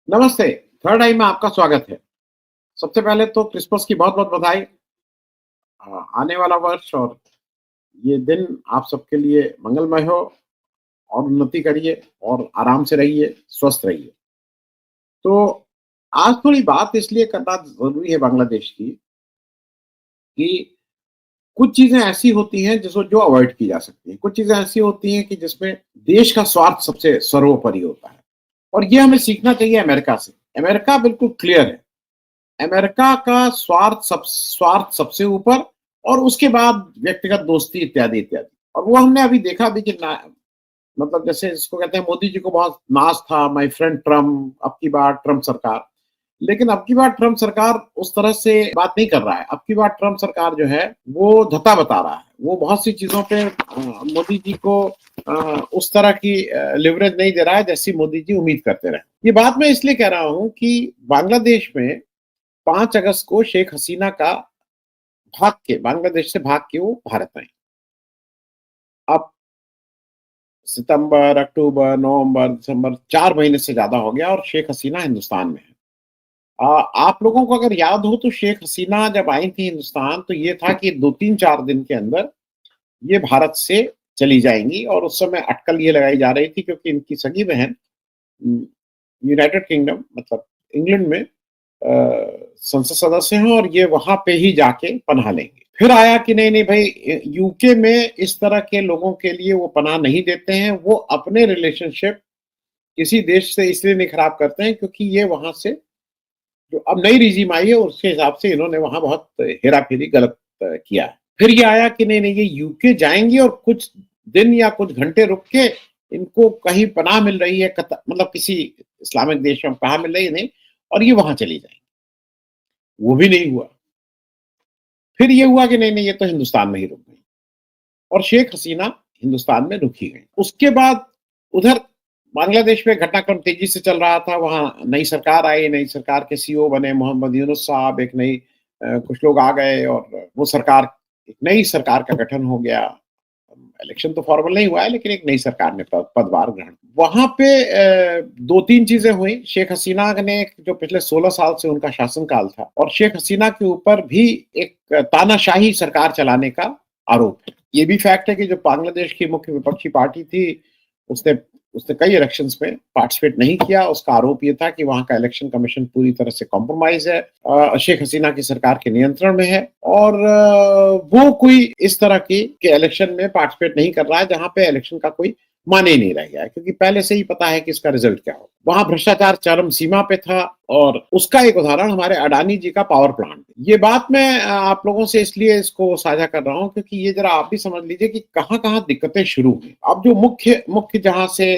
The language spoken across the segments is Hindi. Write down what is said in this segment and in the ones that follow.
नमस्ते, थर्ड आई में आपका स्वागत है। सबसे पहले तो क्रिसमस की बहुत-बहुत बधाई। आने वाला वर्ष और ये दिन आप सबके लिए मंगलमय हो और उन्नति करिए और आराम से रहिए, स्वस्थ रहिए। तो आज थोड़ी बात इसलिए करना ज़रूरी है बांग्लादेश की कि कुछ चीज़ें ऐसी होती हैं जिसको जो अवॉइड की जा सकती हैं। कुछ चीज़ें ऐसी होती हैं कि जिसमें देश का स्वार्थ सबसे सर्वोपरि होता है और ये हमें सीखना चाहिए अमेरिका से। अमेरिका बिल्कुल क्लियर है। अमेरिका का स्वार्थ सबसे ऊपर और उसके बाद व्यक्तिगत दोस्ती इत्यादि, इत्यादि। और वो हमने अभी देखा भी कि ना मतलब जैसे इसको कहते हैं मोदी जी को बहुत नाज़ था माय फ्रेंड ट्रम्प, अब की बार ट्रम्प सरकार। लेकिन अब की बार ट्रम्प सरकार उस तरह से बात नहीं कर रहा है। अब की बार ट्रम्प सरकार जो है वो धता बता रहा है। वो बहुत सी चीज़ों पे मोदी जी को उस तरह की लिवरेज नहीं दे रहा है जैसी मोदी जी उम्मीद करते रहे। ये बात मैं इसलिए कह रहा हूँ कि बांग्लादेश में 5 अगस्त को शेख हसीना का बांग्लादेश से भाग के वो भारत आई। अब सितंबर, अक्टूबर, नवंबर, दिसंबर 4 महीने से ज़्यादा हो गया और शेख हसीना हिंदुस्तान में है। आप लोगों को अगर याद हो तो शेख हसीना जब आई थी हिंदुस्तान तो ये था कि 2-3-4 दिन के अंदर ये भारत से चली जाएँगी और उस समय अटकल ये लगाई जा रही थी क्योंकि इनकी सगी बहन उम, यूनाइटेड किंगडम मतलब इंग्लैंड में संसद सदस्य हैं और ये वहाँ पे ही जाके पनाह लेंगे। फिर आया कि नहीं, नहीं भई यूके में इस तरह के लोगों के लिए वो पनाह नहीं देते हैं, वो अपने रिलेशनशिप किसी देश से इसलिए नहीं खराब करते हैं क्योंकि ये वहाँ से जो अब नई रिजीम आई है उसके हिसाब से इन्होंने वहाँ बहुत हेरा-फेरी गलत किया है। फिर ये आया कि नहीं, नहीं ये यूके जाएँगी और कुछ दिन या कुछ घंटे रुक के इनको कहीं पनाह मिल रही है मतलब किसी इस्लामिक देश में पनाह मिल रही है नहीं और ये वहाँ चली जाएँगी। वो भी नहीं हुआ। फिर ये हुआ कि नहीं, नहीं ये तो हिंदुस्तान में ही रुक गई और शेख हसीना हिंदुस्तान में रुक ही गई। उसके बाद उधर बांग्लादेश में घटनाक्रम तेजी से चल रहा था, वहाँ नई सरकार आई, नई सरकार के सीईओ बने मोहम्मद यूनुस साहब, एक नई कुछ लोग आ गए और वो सरकार एक नई सरकार का गठन हो गया। इलेक्शन तो फॉर्मल नहीं हुआ है लेकिन एक नई सरकार ने पदभार ग्रहण वहाँ पे 2-3 चीज़ें हुई। शेख हसीना ने जो पिछले 16 साल से उनका शासनकाल था और शेख हसीना के ऊपर भी एक तानाशाही सरकार चलाने का आरोप है। ये भी फैक्ट है कि जो बांग्लादेश की मुख्य विपक्षी पार्टी थी, उसने उसने कई इलेक्शंस में पार्टिसिपेट नहीं किया। उसका आरोप ये था कि वहाँ का इलेक्शन कमीशन पूरी तरह से कॉम्प्रोमाइज़ है, शेख हसीना की सरकार के नियंत्रण में है और वो कोई इस तरह के इलेक्शन में पार्टिसिपेट नहीं कर रहा है, जहाँ पे इलेक्शन का कोई माने ही नहीं रह गया है क्योंकि पहले से ही पता है कि इसका रिजल्ट क्या हो। वहाँ भ्रष्टाचार चरम सीमा पे था और उसका एक उदाहरण हमारे अडानी जी का पावर प्लांट। ये बात मैं आप लोगों से इसलिए इसको साझा कर रहा हूँ क्योंकि ये ज़रा आप भी समझ लीजिए कि कहाँ-कहाँ दिक्कतें शुरू हुई। अब जो मुख्य मुख्य जहाँ से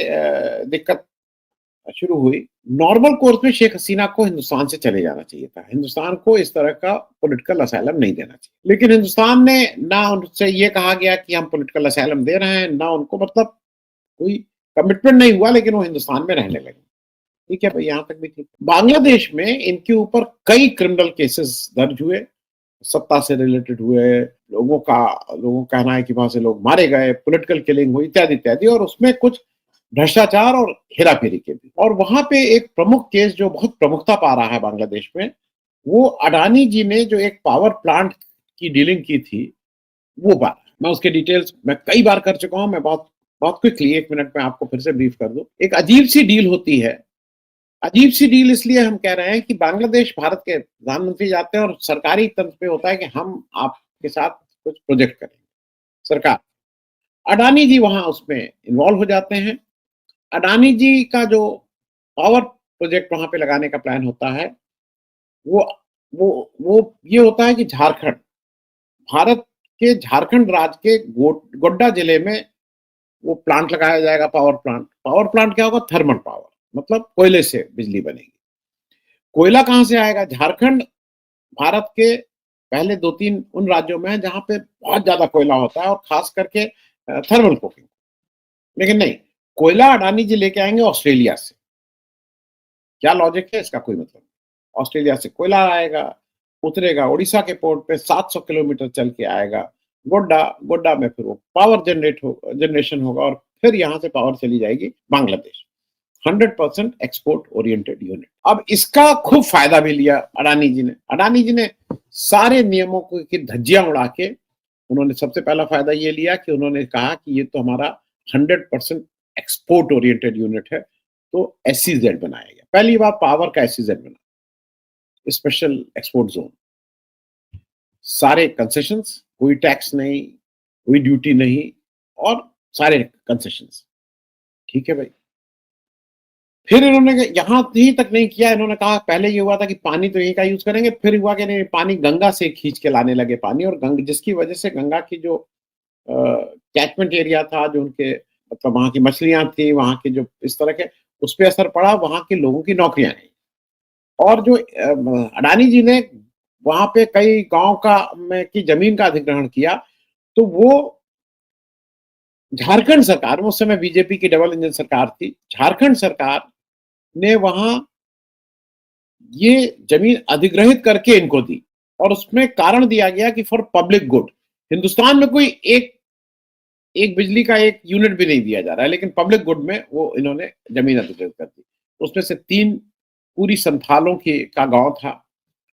दिक्कत शुरू हुई, नॉर्मल कोर्स में शेख हसीना को हिंदुस्तान से चले जाना चाहिए था। हिंदुस्तान को इस तरह का पॉलिटिकल असाइलम नहीं देना चाहिए। लेकिन हिंदुस्तान ने ना उनसे ये कहा गया कि हम पॉलिटिकल असाइलम दे रहे हैं, ना उनको मतलब कोई कमिटमेंट नहीं हुआ लेकिन वो हिंदुस्तान में रहने लगे। ठीक है भाई, यहाँ तक भी ठीक। बांग्लादेश में इनके ऊपर कई क्रिमिनल केसेस दर्ज हुए, सत्ता से रिलेटेड हुए, लोगों का कहना है कि वहाँ से लोग मारे गए, पॉलिटिकल किलिंग हुई इत्यादि, इत्यादि और उसमें कुछ भ्रष्टाचार और हेरा-फेरी के भी। और वहाँ पे एक प्रमुख केस जो बहुत प्रमुखता पा रहा है बांग्लादेश में, वो अडानी जी ने जो एक पावर प्लांट की डीलिंग की थी, वो बात। मैं उसके डिटेल्स मैं कई बार कर चुका हूँ, मैं बहुत बहुत क्विकली 1 मिनट में आपको फिर से ब्रीफ कर दूँ। एक अजीब-सी डील होती है। अजीब-सी डील इसलिए हम कह रहे हैं कि बांग्लादेश भारत के प्रधानमंत्री जाते हैं और सरकारी तंत्र पे होता है कि हम आपके साथ कुछ प्रोजेक्ट करेंगे, सरकार। अडानी जी वहाँ उसमें इन्वॉल्व हो जाते हैं। अडानी जी का जो पावर प्रोजेक्ट वहाँ पे लगाने का प्लान होता है, वो वो ये होता है कि भारत के झारखंड राज्य के गोड्डा जिले में वो प्लांट लगाया जाएगा पावर प्लांट। पावर प्लांट क्या होगा? थर्मल पावर मतलब कोयले से बिजली बनेगी। कोयला कहाँ से आएगा? झारखंड भारत के पहले 2-3 उन राज्यों में है जहाँ पे बहुत ज़्यादा कोयला होता है और ख़ास करके थर्मल कोकिंग। लेकिन नहीं, कोयला अडानी जी लेके आएँगे ऑस्ट्रेलिया से। क्या लॉजिक है इसका? कोई मतलब नहीं। ऑस्ट्रेलिया से कोयला आएगा, उतरेगा उड़ीसा के पोर्ट पे 700 किलोमीटर चल के आएगा गोड्डा, गोड्डा में फिर वो पावर जनरेशन होगा और फिर यहाँ से पावर चली जाएगी बांग्लादेश। 100% export oriented unit. अब इसका खूब फायदा भी लिया अडानी जी ने। अडानी जी ने सारे नियमों की धज्जियां उड़ा के उन्होंने सबसे पहला फायदा ये लिया कि उन्होंने कहा कि ये तो हमारा 100% एक्सपोर्ट ओरिएंटेड यूनिट है, तो एसईजेड बनाया गया। पहली बार पावर का एसईजेड बना, स्पेशल एक्सपोर्ट जोन। सारे कंसेशंस, कोई टैक्स नहीं, कोई ड्यूटी नहीं और सारे कंसेशंस। ठीक है भाई। फिर इन्होंने यहां यहीं तक नहीं किया, इन्होंने कहा पहले ये हुआ था कि पानी तो यहीं का यूज करेंगे, फिर हुआ कि नहीं, पानी गंगा से खींच के लाने लगे पानी, और जिसकी वजह से गंगा की जो कैचमेंट एरिया था, जो उनके मतलब वहां की मछलियां थी, वहां के जो इस तरह के, उस पर असर पड़ा, वहां के लोगों की नौकरियां गई। और जो अडानी जी ने वहां पे कई गांव का में की जमीन का अधिग्रहण किया, तो वो झारखंड सरकार, उस समय बीजेपी की डबल इंजन सरकार थी, झारखंड सरकार ने वहां ये जमीन अधिग्रहित करके इनको दी, और उसमें कारण दिया गया कि फॉर पब्लिक गुड। हिंदुस्तान में कोई एक बिजली का एक यूनिट भी नहीं दिया जा रहा है, लेकिन पब्लिक गुड में वो इन्होंने जमीन अधिग्रहित कर दी। उसमें से 3 पूरी संथालों की का गांव था,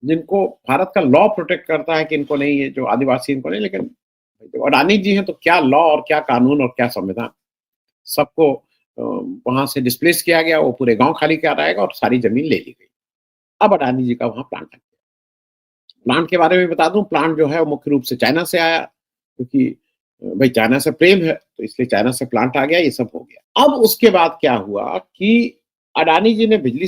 जिनको भारत का लॉ प्रोटेक्ट करता है कि इनको नहीं, ये जो आदिवासी इनको नहीं, लेकिन अडानी जी हैं तो क्या लॉ और क्या कानून और क्या संविधान, सबको वहां से डिस्प्लेस किया गया, वो पूरे गांव खाली कराएगा और सारी जमीन ले ली गई। अब अडानी जी का वहां प्लांट लग गया। प्लांट के बारे में बता दूं, प्लांट जो है वो मुख्य रूप से चाइना से आया, क्योंकि भाई चाइना से प्रेम है, तो इसलिए चाइना से प्लांट आ गया, ये सब हो गया। अब उसके बाद क्या हुआ कि अडानी जी ने बिजली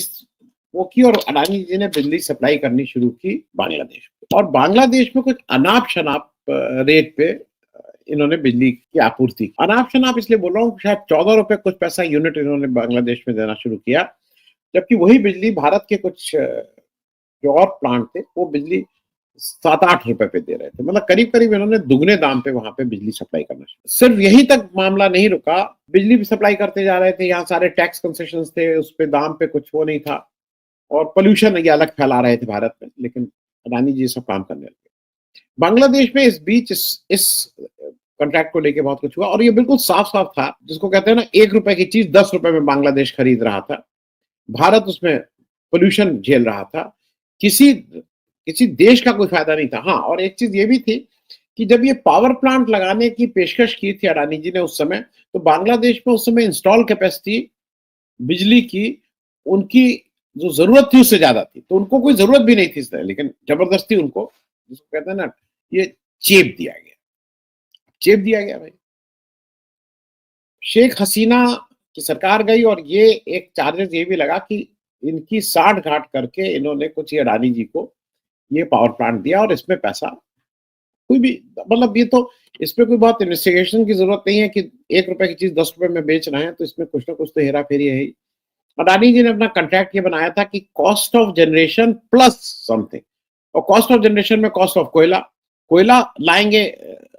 वो की, और अडानी जी ने बिजली सप्लाई करनी शुरू की बांग्लादेश को, और बांग्लादेश में कुछ अनाप शनाप रेट पे इन्होंने बिजली की आपूर्ति। अनाप शनाप इसलिए बोल रहा हूँ, शायद 14 रुपए कुछ पैसा यूनिट इन्होंने बांग्लादेश में देना शुरू किया, जबकि वही बिजली भारत के कुछ जो और प्लांट थे वो बिजली 7-8 रुपए पे दे रहे थे। मतलब करीब करीब इन्होंने दुगने दाम पे वहां पे बिजली सप्लाई करना शुरू। सिर्फ यहीं तक मामला नहीं रुका, बिजली भी सप्लाई करते जा रहे थे, यहाँ सारे टैक्स कंसेशन थे, उस पे दाम पे कुछ वो नहीं था, और पोल्यूशन ये अलग फैला रहे थे भारत में, लेकिन अडानी जी सब काम करने लगे। बांग्लादेश में इस बीच इस कॉन्ट्रैक्ट को लेके बहुत कुछ हुआ, और ये बिल्कुल साफ साफ था, जिसको कहते हैं ना, 1 रुपए की चीज 10 रुपए में बांग्लादेश खरीद रहा था। भारत उसमें पोल्यूशन झेल रहा था, किसी देश का कोई फायदा नहीं था। हाँ, और एक चीज ये भी थी कि जब ये पावर प्लांट लगाने की पेशकश की थी अडानी जी ने उस समय, तो बांग्लादेश में उस समय इंस्टॉल कैपेसिटी बिजली की उनकी जो जरूरत थी उससे ज्यादा थी, तो उनको कोई जरूरत भी नहीं थी इस तरह, लेकिन जबरदस्ती उनको, जिसको कहते हैं ना, ये चेप दिया गया भाई। शेख हसीना की सरकार गई, और ये एक चार्जेस ये भी लगा कि इनकी साठ घाट करके इन्होंने कुछ ये अडानी जी को ये पावर प्लांट दिया, और इसमें पैसा कोई भी, मतलब ये तो इसमें कोई बहुत इन्वेस्टिगेशन की जरूरत नहीं है कि 1 रुपए की चीज 10 रुपए में बेच रहे हैं, तो इसमें कुछ ना कुछ तो हेरा फेरी है ही। अडानी जी ने अपना कॉन्ट्रैक्ट ये बनाया था कि cost of generation plus something, और कॉस्ट ऑफ जनरेशन में कॉस्ट ऑफ कोयला लाएंगे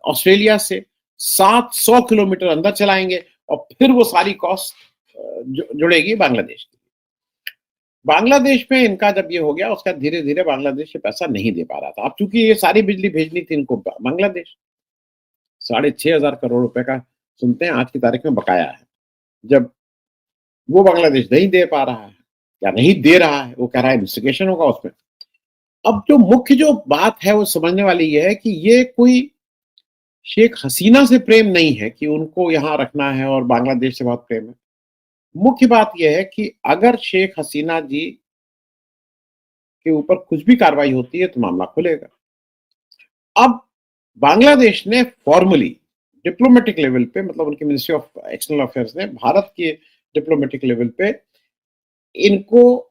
ऑस्ट्रेलिया से, 700 किलोमीटर अंदर चलाएंगे, और फिर वो सारी कॉस्ट जुड़ेगी बांग्लादेश की। बांग्लादेश में इनका जब ये हो गया, उसका धीरे धीरे बांग्लादेश से पैसा नहीं दे पा रहा था। अब चूंकि ये सारी बिजली भेजनी थी इनको बांग्लादेश, 6,500 करोड़ रुपए का सुनते हैं आज की तारीख में बकाया है। जब वो बांग्लादेश नहीं दे पा रहा है या नहीं दे रहा है, वो कह रहा है इन्वेस्टिगेशन होगा उसमें। अब जो मुख्य जो बात है वो समझने वाली ये है कि ये कोई शेख हसीना से प्रेम नहीं है कि उनको यहां रखना है और बांग्लादेश से बहुत प्रेम है। मुख्य बात यह है कि अगर शेख हसीना जी के ऊपर कुछ भी कार्रवाई होती है तो मामला खुलेगा। अब बांग्लादेश ने फॉर्मली डिप्लोमेटिक लेवल पे, मतलब उनकी मिनिस्ट्री ऑफ एक्सटर्नल अफेयर्स ने भारत के डिप्लोमेटिक लेवल पे इनको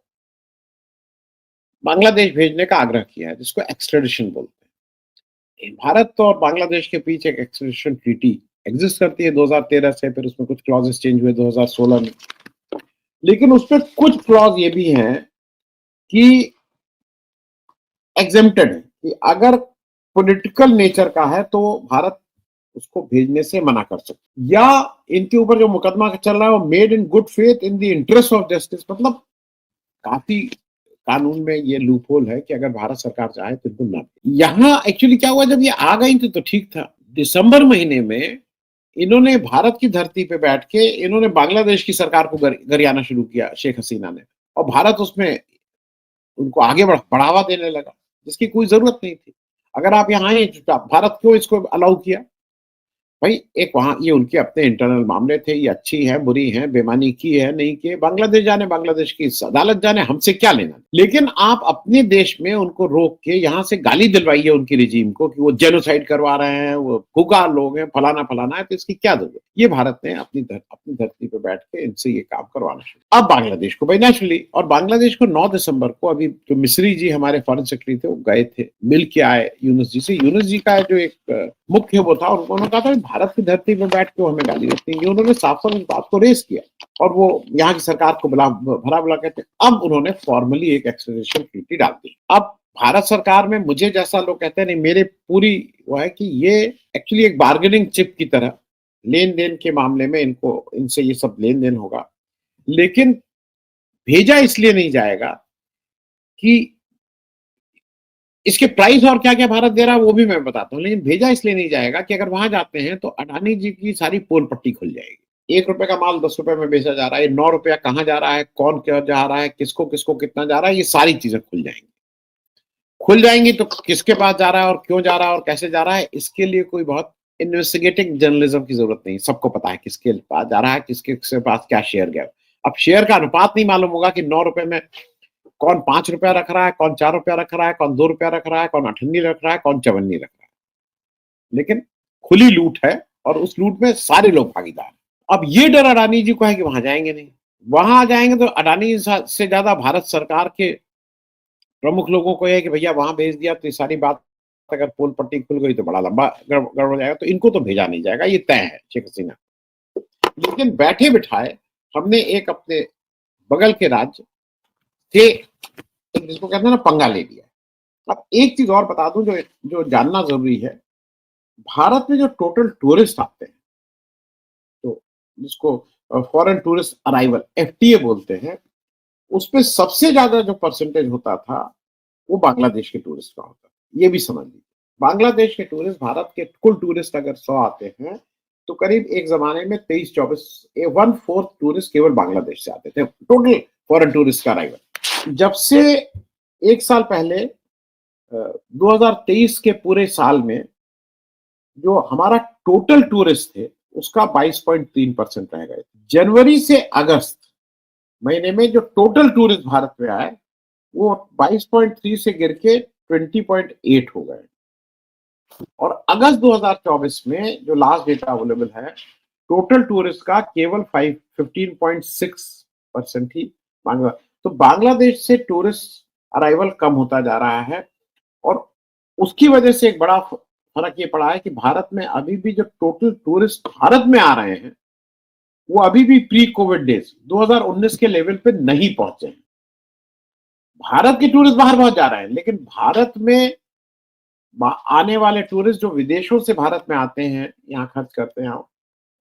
बांग्लादेश भेजने का आग्रह किया है, जिसको एक्सट्रेडिशन बोलते हैं। भारत और बांग्लादेश के बीच एक एक्सट्रेडिशन ट्रीटी एग्जिस्ट करती है 2013 से, फिर उसमें कुछ क्लॉजेस चेंज हुए 2016 में, लेकिन उसमें कुछ क्लॉज ये भी हैं कि एग्जेम्प्टेड है, कि अगर पॉलिटिकल नेचर का है तो भारत उसको भेजने से मना कर सकते, या इनके ऊपर जो मुकदमा चल रहा है वो made in good faith in the interest of justice. मतलब काफी कानून में ये लूप होल है कि अगर भारत सरकार चाहे तो इनको ना। यहाँ एक्चुअली क्या हुआ, जब ये आ गई थी तो ठीक था। दिसंबर महीने में इन्होंने भारत की धरती पे बैठ के इन्होंने बांग्लादेश की सरकार को गरियाना शुरू किया, शेख हसीना ने, और भारत उसमें उनको आगे बढ़ावा देने लगा, जिसकी कोई ज़रूरत नहीं थी। अगर आप यहाँ हैं चुपचाप, भारत क्यों इसको अलाउ किया? भाई एक वहाँ ये उनके अपने इंटरनल मामले थे, ये अच्छी है, बुरी है, बेईमानी की है, नहीं की है, बांग्लादेश जाने, बांग्लादेश की अदालत जाने, हमसे क्या लेना? लेकिन आप अपने देश में उनको रोक के यहाँ से गाली दिलवाइए उनकी रिजीम को कि वो जेनोसाइड करवा रहे हैं, वो खुकार लोग हैं, फलाना है, तो इसकी क्या ज़रूरत? ये भारत ने अपनी धरती पे बैठ के इनसे ये काम करवाना शुरू। अब बांग्लादेश को भाई नेचुरली, और बांग्लादेश को 9 दिसंबर को अभी जो मिस्री जी हमारे फॉरेन सेक्रेटरी थे, वो गए थे, मिल के आए यूनुस जी से। यूनुस जी का जो एक मुख्य वो था, उन्होंने कहा था भारत की धरती पर बैठ के हमें गाली देती है, उन्होंने साफ-साफ इस बात को रेज़ किया और वो यहाँ की सरकार को भला-बुरा कहते हैं। अब उन्होंने फॉर्मली एक एक्स्ट्राडिशन ट्रीटी डाल दी। अब भारत सरकार में मुझे जैसा लोग कहते हैं, नहीं मेरे पूरी वो है कि ये एक्चुअली एक बार्गेनिंग चिप की तरह लेन-देन के मामले में इनसे ये सब लेन-देन होगा। लेकिन भेजा इसलिए नहीं जाएगा कि इसके प्राइस और क्या-क्या भारत दे रहा है वो भी मैं बताता हूँ, लेकिन भेजा इसलिए नहीं जाएगा कि अगर वहाँ जाते हैं तो अडानी जी की सारी पोल पट्टी खुल जाएगी। ₹1 का माल ₹10 में बेचा जा रहा है, ₹9 कहाँ जा रहा है, कौन क्या जा रहा है, किसको कितना जा रहा है, ये सारी चीज़ें खुल जाएँगी। खुल जाएँगी तो किसके पास जा रहा है और क्यों जा रहा है और कैसे जा रहा है, इसके लिए कोई बहुत इन्वेस्टिगेटिंग जर्नलिज्म की ज़रूरत नहीं, सबको पता है किसके पास जा रहा है, किसके पास क्या शेयर गया। अब शेयर का अनुपात नहीं मालूम होगा कि ₹9 में कौन ₹5 रख रहा है, कौन ₹4 रख रहा है, कौन ₹2 रख रहा है, कौन अठन्नी रख रहा है, कौन चवन्नी रख रहा है। लेकिन खुली लूट है और उस लूट में सारे लोग भागीदार हैं। अब ये डर अडानी जी को है कि वहां जाएंगे नहीं, वहां जाएंगे तो अडानी से ज्यादा भारत सरकार के प्रमुख लोगों को यह है कि भैया वहां भेज दिया तो ये सारी बात अगर पोल पट्टी खुल गई तो बड़ा लंबा गड़बड़ हो जाएगा, तो इनको तो भेजा नहीं जाएगा, ये तय है शेख हसीना। लेकिन बैठे बिठाए हमने एक अपने बगल के राज्य से जिसको कहते हैं ना पंगा ले लिया। अब एक चीज और बता दूं जो जो जानना जरूरी है, भारत में जो टोटल टूरिस्ट आते हैं, तो जिसको फॉरेन टूरिस्ट अराइवल एफटीए बोलते हैं, उसमें सबसे ज्यादा जो परसेंटेज होता था वो बांग्लादेश के टूरिस्ट का होता है। ये भी समझ लीजिए, बांग्लादेश के टूरिस्ट, भारत के कुल टूरिस्ट अगर 100 आते हैं तो करीब एक जमाने में 23-24 1/4 टूरिस्ट केवल बांग्लादेश से आते थे, टोटल फॉरेन टूरिस्ट का अराइवल। जब से एक साल पहले 2023 के पूरे साल में जो हमारा टोटल टूरिस्ट थे उसका 22.3% रह गए। जनवरी से अगस्त महीने में जो टोटल टूरिस्ट भारत में आए वो 22.3 से गिर के 20.8 हो गए, और अगस्त 2024 में जो लास्ट डेटा अवेलेबल है, टोटल टूरिस्ट का केवल 15.6% ही तो बांग्लादेश से टूरिस्ट अराइवल कम होता जा रहा है। और उसकी वजह से एक बड़ा फर्क ये पड़ा है कि भारत में अभी भी जो टोटल टूरिस्ट भारत में आ रहे हैं वो अभी भी प्री कोविड डेज 2019 के लेवल पे नहीं पहुंचे हैं। भारत के टूरिस्ट बाहर बहुत जा रहे हैं, लेकिन भारत में आने वाले टूरिस्ट जो विदेशों से भारत में आते हैं, यहाँ खर्च करते हैं,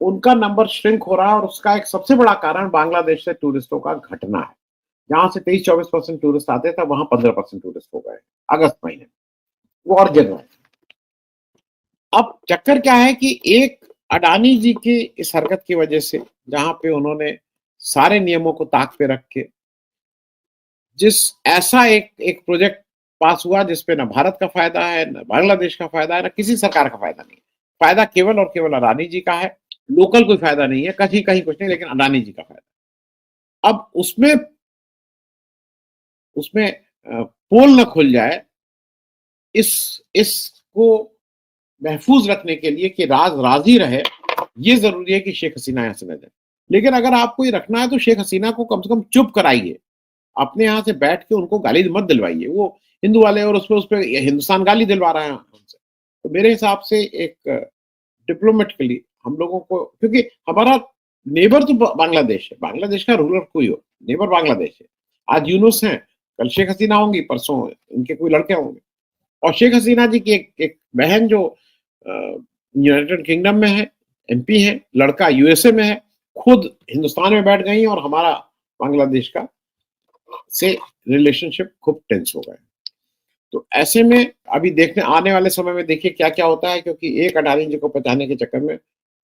उनका नंबर श्रिंक हो रहा है, और उसका एक सबसे बड़ा कारण बांग्लादेश से टूरिस्टों का घटना है। जहां से 23-24% टूरिस्ट आते थे वहां 15% टूरिस्ट हो गए अगस्त महीने, वो और गिर रहे हैं। अब चक्कर क्या है कि एक अडानी जी की इस हरकत की वजह से, जहां पे उन्होंने सारे नियमों को ताक पे रख के जिस ऐसा एक प्रोजेक्ट पास हुआ जिसपे ना भारत का फायदा है, ना बांग्लादेश का फायदा है, ना किसी सरकार का फायदा नहीं है, फायदा केवल और केवल अडानी जी का है, लोकल कोई फायदा नहीं है, कहीं कहीं कुछ नहीं, लेकिन अडानी जी का फायदा। अब उसमें उसमें पोल न खुल जाए, इसको महफूज रखने के लिए कि राज ही रहे, ये जरूरी है कि शेख हसीना यहाँ से न जाए। लेकिन अगर आपको ये रखना है तो शेख हसीना को कम से कम चुप कराइए, अपने यहाँ से बैठ के उनको गाली मत दिलवाइए। वो हिंदू वाले और उस पर हिंदुस्तान गाली दिलवा रहा है हमसे। तो मेरे हिसाब से एक डिप्लोमेटिकली हम लोगों को, क्योंकि हमारा नेबर तो बांग्लादेश है, बांग्लादेश का रूलर कोई हो, नेबर बांग्लादेश है। आज यूनुस हैं, कल शेख हसीना होंगी, परसों इनके कोई लड़के होंगे। और शेख हसीना जी की एक बहन जो यूनाइटेड किंगडम में है, एमपी है, लड़का यूएसए में है, खुद हिंदुस्तान में बैठ गई और हमारा बांग्लादेश का से रिलेशनशिप खूब टेंस हो गए। तो ऐसे में अभी देखने आने वाले समय में देखिए क्या क्या होता है, क्योंकि एक अडानी जी को बचाने के चक्कर में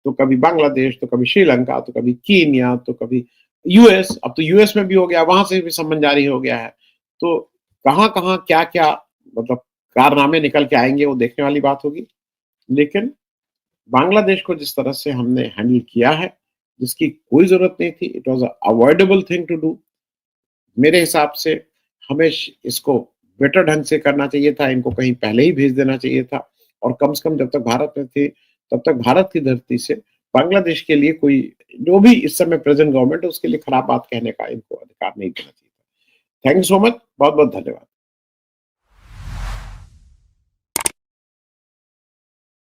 तो कभी बांग्लादेश, तो कभी श्रीलंका, तो कभी कीनिया, तो कभी यूएस, अब तो यूएस में भी हो गया, वहां से भी सम्मन जारी हो गया है। तो कहाँ-कहाँ, क्या-क्या मतलब कारनामे निकल के आएँगे वो देखने वाली बात होगी। लेकिन बांग्लादेश को जिस तरह से हमने हैंडल किया है, जिसकी कोई ज़रूरत नहीं थी, it was a avoidable thing to do. मेरे हिसाब से हमें इसको बेटर ढंग से करना चाहिए था, इनको कहीं पहले ही भेज देना चाहिए था और कम से कम जब तक भारत में थे, तब तक भारत की धरती से बांग्लादेश के लिए कोई जो भी इस समय प्रेज़ेंट गवर्नमेंट है, उसके लिए खराब बात कहने का इनको अधिकार नहीं देना चाहिए था। थैंक यू सो मच, बहुत-बहुत धन्यवाद।